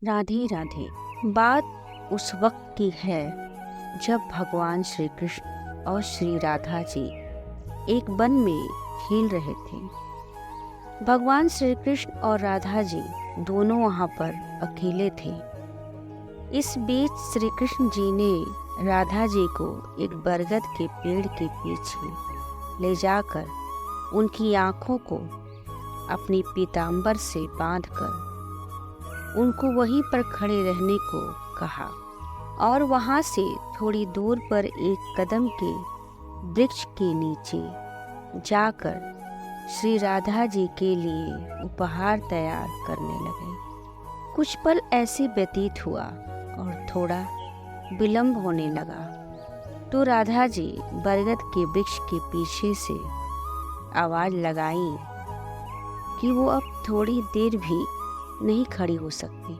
राधे राधे। बात उस वक्त की है जब भगवान श्री कृष्ण और श्री राधा जी एक वन में खेल रहे थे। भगवान श्री कृष्ण और राधा जी दोनों वहाँ पर अकेले थे। इस बीच श्री कृष्ण जी ने राधा जी को एक बरगद के पेड़ के पीछे ले जाकर उनकी आँखों को अपनी पीतांबर से बांधकर उनको वहीं पर खड़े रहने को कहा और वहाँ से थोड़ी दूर पर एक कदम के वृक्ष के नीचे जाकर श्री राधा जी के लिए उपहार तैयार करने लगे। कुछ पल ऐसे व्यतीत हुआ और थोड़ा विलंब होने लगा तो राधा जी बरगद के वृक्ष के पीछे से आवाज लगाई कि वो अब थोड़ी देर भी नहीं खड़ी हो सकती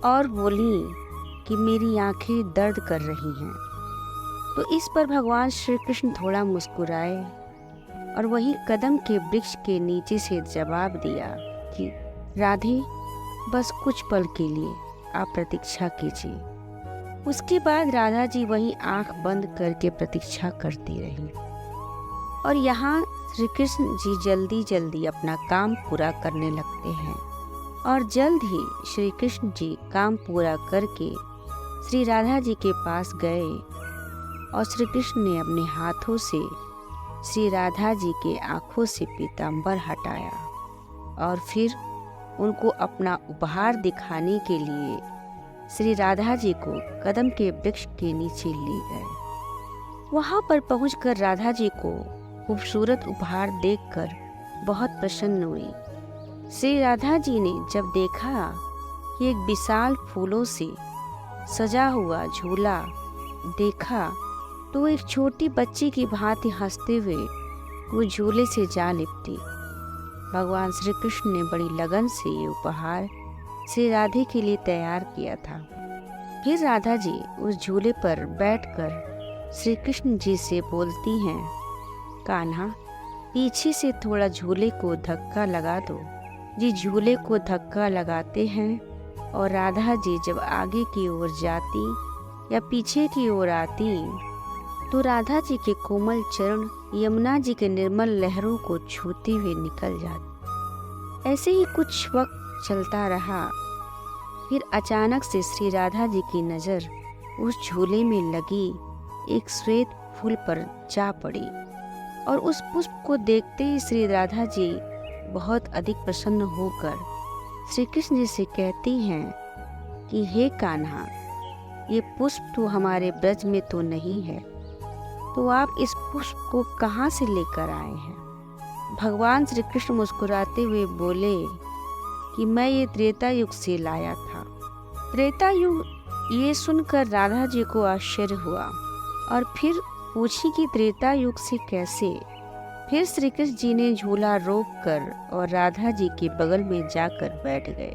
और बोली कि मेरी आंखें दर्द कर रही हैं। तो इस पर भगवान श्री कृष्ण थोड़ा मुस्कुराए और वही कदम के वृक्ष के नीचे से जवाब दिया कि राधे, बस कुछ पल के लिए आप प्रतीक्षा कीजिए। उसके बाद राधा जी वहीं आंख बंद करके प्रतीक्षा करती रही और यहाँ श्री कृष्ण जी जल्दी जल्दी अपना काम पूरा करने लगते हैं और जल्द ही श्री कृष्ण जी काम पूरा करके श्री राधा जी के पास गए और श्री कृष्ण ने अपने हाथों से श्री राधा जी के आंखों से पीतांबर हटाया और फिर उनको अपना उपहार दिखाने के लिए श्री राधा जी को कदम के वृक्ष के नीचे ले गए। वहां पर पहुंचकर राधा जी को खूबसूरत उपहार देखकर बहुत प्रसन्न हुई। श्री राधा जी ने जब देखा कि एक विशाल फूलों से सजा हुआ झूला देखा तो एक छोटी बच्ची की भांति हंसते हुए वो झूले से जा लिपटी। भगवान श्री कृष्ण ने बड़ी लगन से ये उपहार श्री राधे के लिए तैयार किया था। फिर राधा जी उस झूले पर बैठकर श्री कृष्ण जी से बोलती हैं, कान्हा, पीछे से थोड़ा झूले को धक्का लगा दो। जी झूले को धक्का लगाते हैं और राधा जी जब आगे की ओर जाती या पीछे की ओर आती तो राधा जी के कोमल चरण यमुना जी के निर्मल लहरों को छूते हुए निकल जाते। ऐसे ही कुछ वक्त चलता रहा। फिर अचानक से श्री राधा जी की नज़र उस झूले में लगी एक श्वेत फूल पर जा पड़ी और उस पुष्प को देखते ही श्री राधा जी बहुत अधिक प्रसन्न होकर श्री कृष्ण जी से कहती हैं कि हे कान्हा, ये पुष्प तो हमारे ब्रज में तो नहीं है, तो आप इस पुष्प को कहाँ से लेकर आए हैं? भगवान श्री कृष्ण मुस्कुराते हुए बोले कि मैं ये त्रेता युग से लाया था। त्रेता युग ये सुनकर राधा जी को आश्चर्य हुआ और फिर पूछी कि त्रेता युग से कैसे? फिर श्री कृष्ण जी ने झूला रोककर और राधा जी के बगल में जाकर बैठ गए।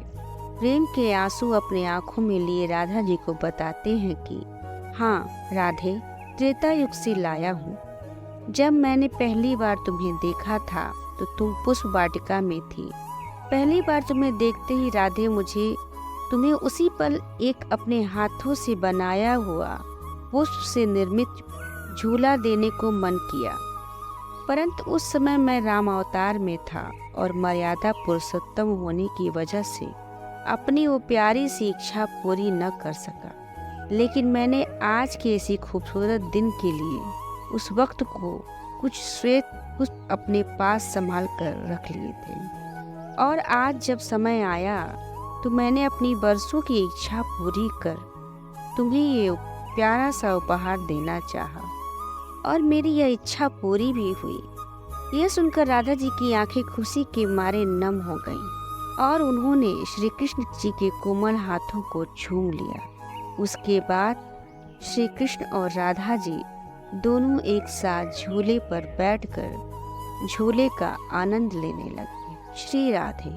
प्रेम के आंसू अपने आंखों में लिए राधा जी को बताते हैं कि हाँ राधे, त्रेता युग से लाया हूँ। जब मैंने पहली बार तुम्हें देखा था तो तुम पुष्प वाटिका में थी। पहली बार तुम्हें देखते ही राधे मुझे तुम्हें उसी पल एक अपने हाथों से बनाया हुआ पुष्प से निर्मित झूला देने को मन किया, परंतु उस समय मैं राम अवतार में था और मर्यादा पुरुषोत्तम होने की वजह से अपनी वो प्यारी सी इच्छा पूरी न कर सका। लेकिन मैंने आज के इसी खूबसूरत दिन के लिए उस वक्त को कुछ श्वेत पुष्प अपने पास संभाल कर रख लिए थे और आज जब समय आया तो मैंने अपनी बरसों की इच्छा पूरी कर तुम्हें ये प्यारा सा उपहार देना चाहा और मेरी यह इच्छा पूरी भी हुई। यह सुनकर राधा जी की आंखें खुशी के मारे नम हो गईं और उन्होंने श्री कृष्ण जी के कोमल हाथों को छूम लिया। उसके बाद श्री कृष्ण और राधा जी दोनों एक साथ झूले पर बैठकर झूले का आनंद लेने लगे। श्री राधे।